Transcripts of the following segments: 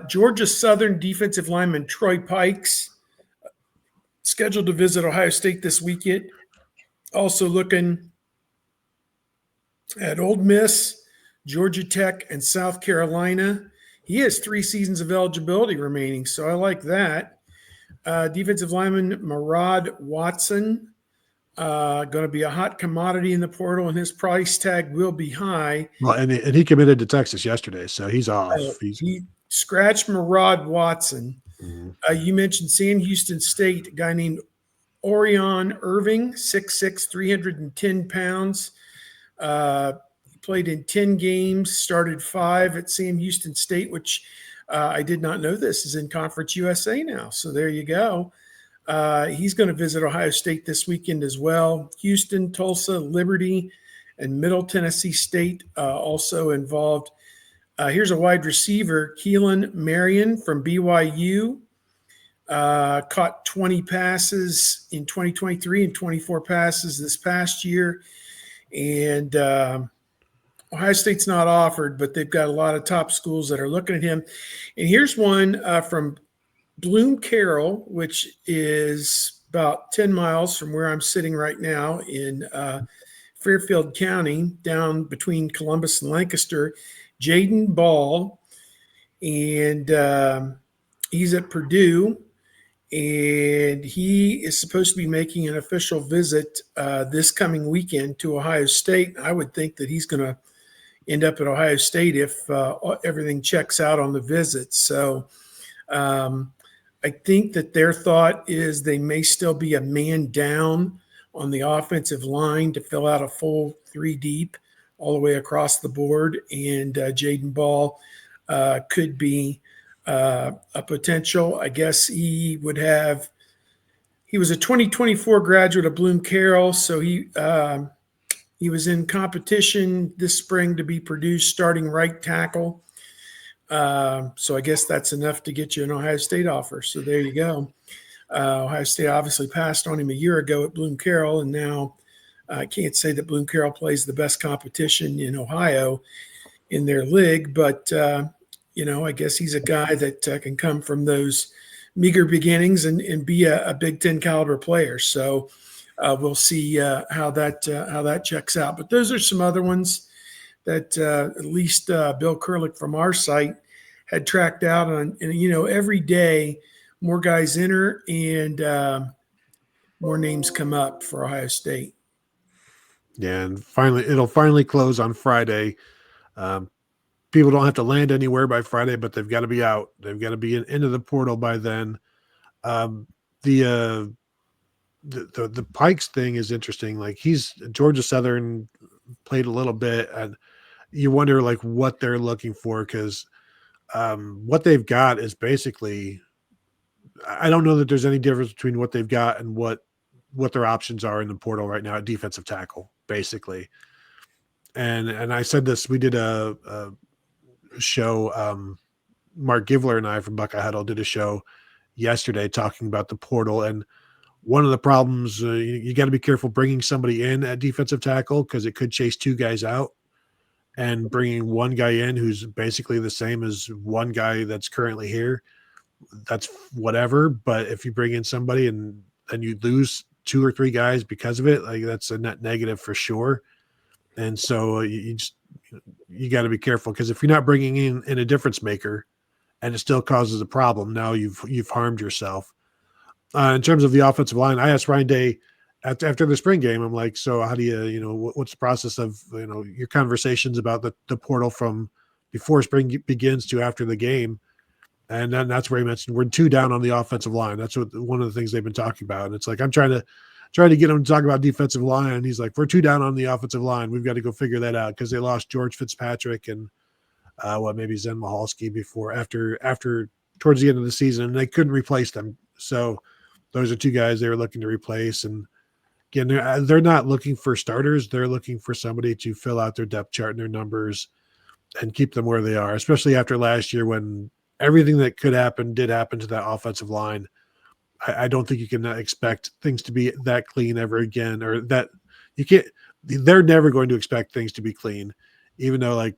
Georgia Southern defensive lineman Troy Pikes scheduled to visit Ohio State this weekend. Also looking at Ole Miss, Georgia Tech, and South Carolina. He has 3 seasons of eligibility remaining, so I like that. Defensive lineman Murad Watson, going to be a hot commodity in the portal, and his price tag will be high. Well, and he committed to Texas yesterday, so he's off. He scratched Murad Watson. You mentioned Sam Houston State, a guy named Orion Irving, 6'6", 310 pounds. He played in 10 games, started 5 at Sam Houston State, which I did not know this is in Conference USA now. So there you go. He's going to visit Ohio State this weekend as well. Houston, Tulsa, Liberty, and Middle Tennessee State also involved. Here's a wide receiver, Keelan Marion from BYU. Caught 20 passes in 2023 and 24 passes this past year. And Ohio State's not offered, but they've got a lot of top schools that are looking at him. And here's one from Bloom Carroll, which is about 10 miles from where I'm sitting right now in Fairfield County, down between Columbus and Lancaster. Jaden Ball, and he's at Purdue. And he is supposed to be making an official visit this coming weekend to Ohio State. I would think that he's going to end up at Ohio State if everything checks out on the visit. So I think that their thought is they may still be a man down on the offensive line to fill out a full 3 deep all the way across the board. And Jaden Ball could be a potential. I guess he was a 2024 graduate of Bloom Carroll, so he was in competition this spring to be Purdue's starting right tackle. So I guess that's enough to get you an Ohio State offer. So there you go. Ohio State obviously passed on him a year ago at Bloom Carroll, and now I can't say that Bloom Carroll plays the best competition in Ohio in their league, but I guess he's a guy that can come from those meager beginnings and be a Big Ten caliber player. So we'll see how that checks out. But those are some other ones that at least Bill Kurlick from our site had tracked out on. And every day more guys enter and more names come up for Ohio State. Yeah, and it'll finally close on Friday. People don't have to land anywhere by Friday, but they've got to be out. They've got to be into the portal by then. The Pikes thing is interesting. Like, he's Georgia Southern, played a little bit, and you wonder like what they're looking for, because what they've got is basically, I don't know that there's any difference between what they've got and what their options are in the portal right now at defensive tackle, basically. And I said this, we did a show, Mark Givler and I from Buckeye Huddle did a show yesterday talking about the portal, and one of the problems, you got to be careful bringing somebody in at defensive tackle, because it could chase 2 guys out, and bringing one guy in who's basically the same as one guy that's currently here, that's whatever. But if you bring in somebody and you lose 2 or 3 guys because of it, like, that's a net negative for sure. And so you got to be careful, because if you're not bringing in a difference maker and it still causes a problem, now you've harmed yourself. In terms of the offensive line, I asked Ryan Day after the spring game, I'm like, so how do you, what's the process of, your conversations about the portal from before spring begins to after the game? And then that's where he mentioned we're 2 down on the offensive line. That's one of the things they've been talking about. And it's like, I'm trying to get him to talk about defensive line. And he's like, we're 2 down on the offensive line. We've got to go figure that out, because they lost George Fitzpatrick and maybe Zen Mahalski after towards the end of the season, and they couldn't replace them. So those are 2 guys they were looking to replace. And again, they're not looking for starters. They're looking for somebody to fill out their depth chart and their numbers and keep them where they are, especially after last year when everything that could happen did happen to that offensive line. I don't think you can expect things to be that clean ever again, or that you can't. They're never going to expect things to be clean even though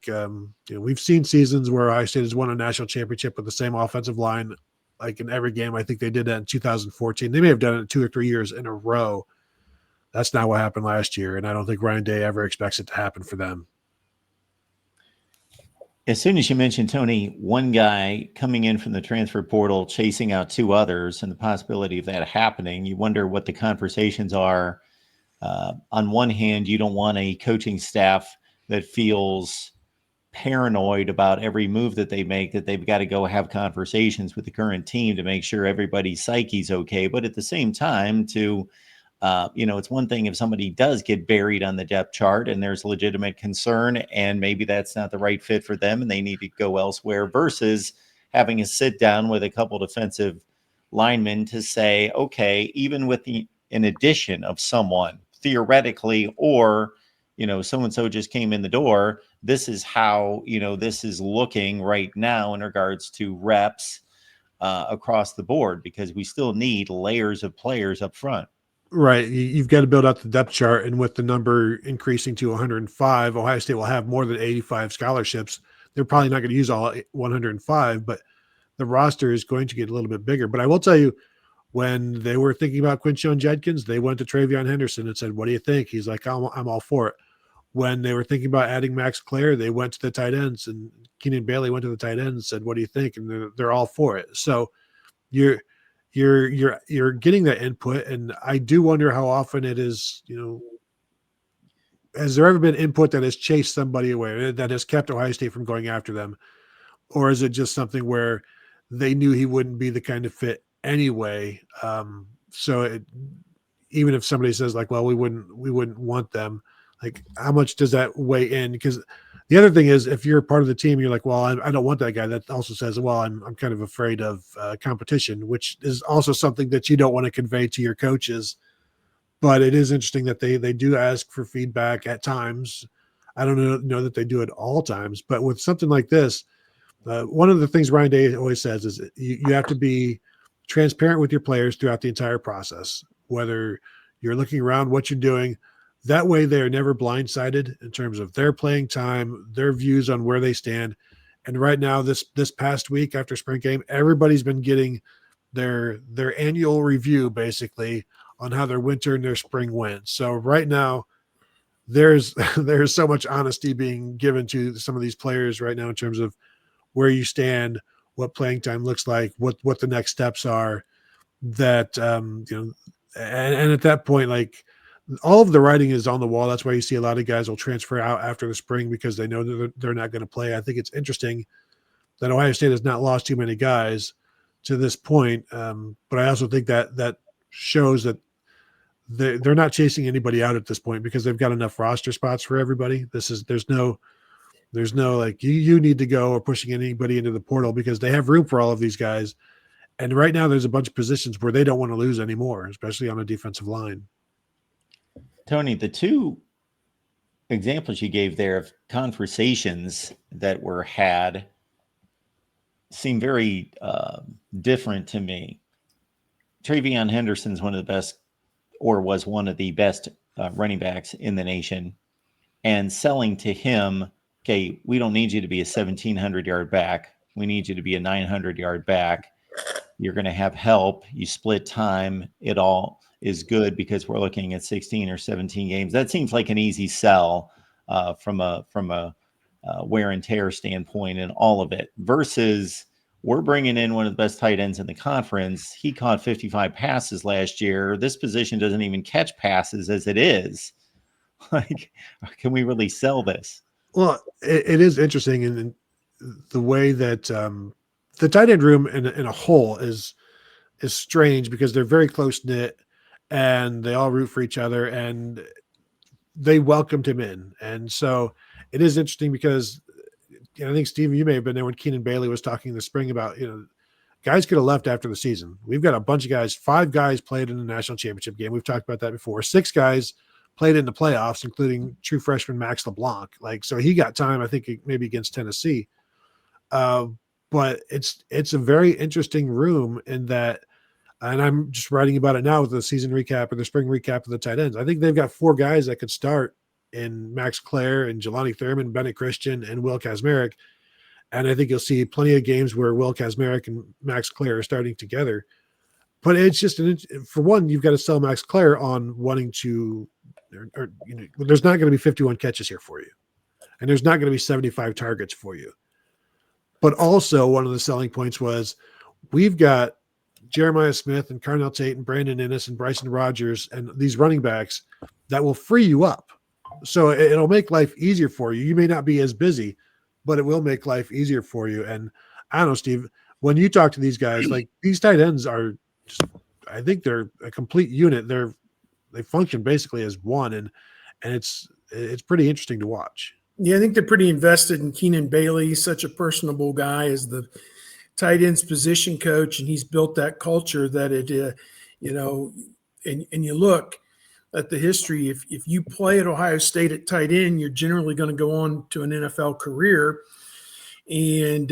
we've seen seasons where Ohio State has won a national championship with the same offensive line, like in every game. I think they did that in 2014. They may have done it 2 or 3 years in a row. That's not what happened last year, and I don't think Ryan Day ever expects it to happen for them. As soon as you mentioned, Tony, one guy coming in from the transfer portal, chasing out 2 others, and the possibility of that happening, you wonder what the conversations are. On one hand, you don't want a coaching staff that feels paranoid about every move that they make, that they've got to go have conversations with the current team to make sure everybody's psyche's okay. But at the same time, it's one thing if somebody does get buried on the depth chart and there's legitimate concern and maybe that's not the right fit for them and they need to go elsewhere, versus having a sit down with a couple defensive linemen to say, okay, even with an addition of someone theoretically, or, so-and-so just came in the door, this is how, this is looking right now in regards to reps across the board, because we still need layers of players up front. Right. You've got to build out the depth chart. And with the number increasing to 105, Ohio State will have more than 85 scholarships. They're probably not going to use all 105, but the roster is going to get a little bit bigger. But I will tell you, when they were thinking about Quinshon Judkins, they went to Travion Henderson and said, "What do you think?" He's like, I'm all for it." When they were thinking about adding Max Clare, they went to the tight ends, and Keenan Bailey went to the tight end and said, "What do you think?" And they're all for it. So you're getting that input, and I do wonder how often it is. Has there ever been input that has chased somebody away, that has kept Ohio State from going after them, or is it just something where they knew he wouldn't be the kind of fit anyway? Even if somebody says like, "Well, we wouldn't want them," like how much does that weigh in? Because the other thing is, if you're part of the team, you're like, "Well, I don't want that guy." That also says, "Well, I'm kind of afraid of competition," which is also something that you don't want to convey to your coaches. But it is interesting that they do ask for feedback at times. I don't know that they do it all times, but with something like this, one of the things Ryan Day always says is you have to be transparent with your players throughout the entire process, whether you're looking around, what you're doing. That way they are never blindsided in terms of their playing time, their views on where they stand. And right now, this past week after spring game, everybody's been getting their annual review basically on how their winter and their spring went. So right now, there's so much honesty being given to some of these players right now in terms of where you stand, what playing time looks like, what the next steps are, that and at that point, like, all of the writing is on the wall. That's why you see a lot of guys will transfer out after the spring because they know that they're not going to play. I think it's interesting that Ohio State has not lost too many guys to this point, but I also think that shows that they're not chasing anybody out at this point because they've got enough roster spots for everybody. There's no like you need to go or pushing anybody into the portal because they have room for all of these guys. And right now there's a bunch of positions where they don't want to lose anymore, especially on a defensive line. Tony, the 2 examples you gave there of conversations that were had seem very different to me. Travion Henderson's one of the best, or was one of the best running backs in the nation, and selling to him, okay, we don't need you to be a 1,700-yard back. We need you to be a 900-yard back. You're going to have help. You split time. It all is good because we're looking at 16 or 17 games. That seems like an easy sell from a wear and tear standpoint and all of it, versus we're bringing in one of the best tight ends in the conference. He caught 55 passes last year. This position doesn't even catch passes as it is. Like, can we really sell this? Well, it is interesting in the way that the tight end room in a whole is strange because they're very close knit and they all root for each other and they welcomed him in. And so it is interesting because I think, Steve, you may have been there when Keenan Bailey was talking in the spring about, guys could have left after the season. We've got a bunch of guys. 5 guys played in the national championship game. We've talked about that before. 6 guys played in the playoffs, including true freshman Max LeBlanc. Like, so he got time, I think, maybe against Tennessee. But it's a very interesting room in that, and I'm just writing about it now with the season recap or the spring recap of the tight ends. I think they've got 4 guys that could start in Max Clare and Jelani Thurman, Bennett Christian, and Will Kazmarek. And I think you'll see plenty of games where Will Kazmarek and Max Clare are starting together. But it's just, for one, you've got to sell Max Clare on wanting to, there's not going to be 51 catches here for you. And there's not going to be 75 targets for you. But also one of the selling points was we've got Jeremiah Smith and Carnell Tate and Brandon Innes and Bryson Rogers and these running backs that will free you up. So it'll make life easier for you. You may not be as busy, but it will make life easier for you. And I don't know, Steve, when you talk to these guys, like these tight ends are just, I think they're a complete unit. They function basically as one, and it's pretty interesting to watch. Yeah, I think they're pretty invested in Keenan Bailey. He's such a personable guy as the tight ends position coach, and he's built that culture that it, and you look at the history. If you play at Ohio State at tight end, you're generally going to go on to an NFL career. And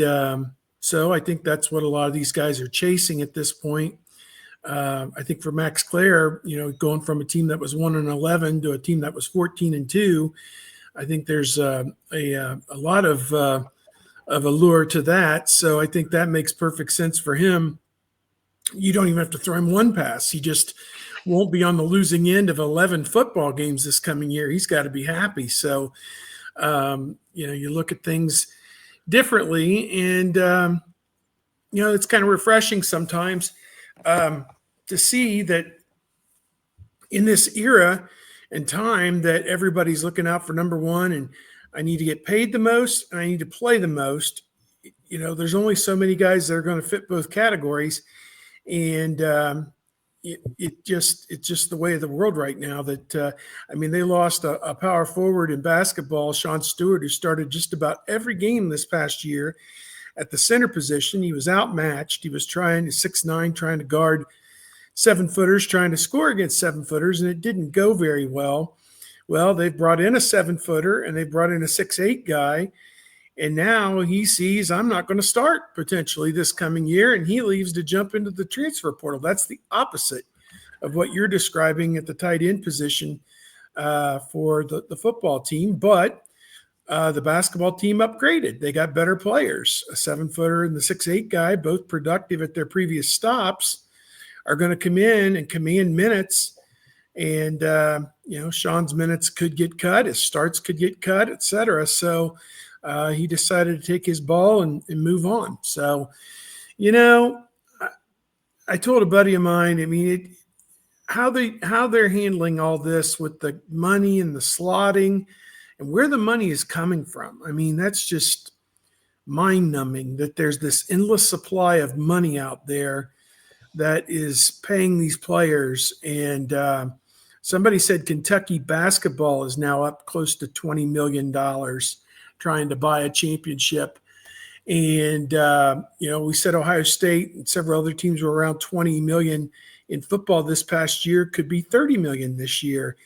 so I think that's what a lot of these guys are chasing at this point. I think for Max Clare, going from a team that was 1-11 to a team that was 14-2, I think there's a lot of allure to that. So I think that makes perfect sense for him. You don't even have to throw him one pass. He just won't be on the losing end of 11 football games this coming year. He's got to be happy. So, you look at things differently, and, it's kind of refreshing sometimes to see that in this era and time that everybody's looking out for number one, and I need to get paid the most and I need to play the most. There's only so many guys that are going to fit both categories. And it's just the way of the world right now that, they lost a power forward in basketball, Sean Stewart, who started just about every game this past year at the center position. He was outmatched. He was 6'9", trying to guard 7-footers, trying to score against 7-footers, and it didn't go very well. Well, they've brought in a 7-footer and they brought in a 6'8" guy. And now he sees, I'm not going to start potentially this coming year, and he leaves to jump into the transfer portal. That's the opposite of what you're describing at the tight end position for the football team. But the basketball team upgraded. They got better players. A 7-footer and the 6'8" guy, both productive at their previous stops, are going to come in and command minutes. And, Sean's minutes could get cut. His starts could get cut, et cetera. So, he decided to take his ball and move on. So, I told a buddy of mine, how they're handling all this with the money and the slotting and where the money is coming from. That's just mind-numbing that there's this endless supply of money out there that is paying these players. And somebody said Kentucky basketball is now up close to $20 million trying to buy a championship. And, we said Ohio State and several other teams were around 20 million in football this past year, could be 30 million this year.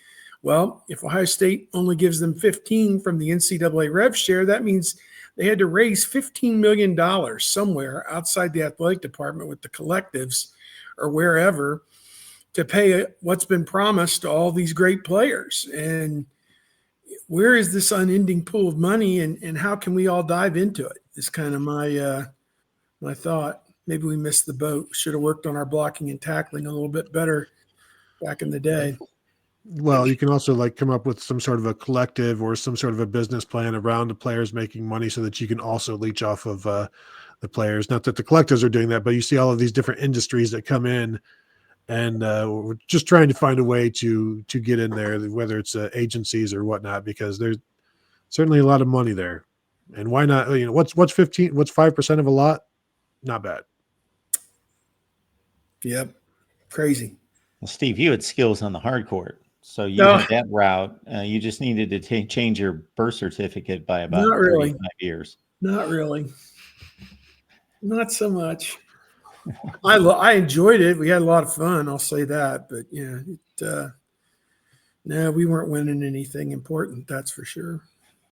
Well, if Ohio State only gives them 15 from the NCAA rev share, that means they had to raise $15 million somewhere outside the athletic department with the collectives or wherever to pay what's been promised to all these great players. And where is this unending pool of money, and how can we all dive into it? Is kind of my thought. Maybe we missed the boat. Should have worked on our blocking and tackling a little bit better back in the day. Well, you can also come up with some sort of a collective or some sort of a business plan around the players making money so that you can also leech off of the players. Not that the collectives are doing that, but you see all of these different industries that come in, and we're just trying to find a way to get in there, whether it's agencies or whatnot, because there's certainly a lot of money there. And why not? What's 5% of a lot? Not bad. Yep. Crazy. Well, Steve, you had skills on the hard court. So you had that route. You just needed to change your birth certificate by about 35 years. Not really. Not so much. I enjoyed it. We had a lot of fun. I'll say that. But no, we weren't winning anything important. That's for sure.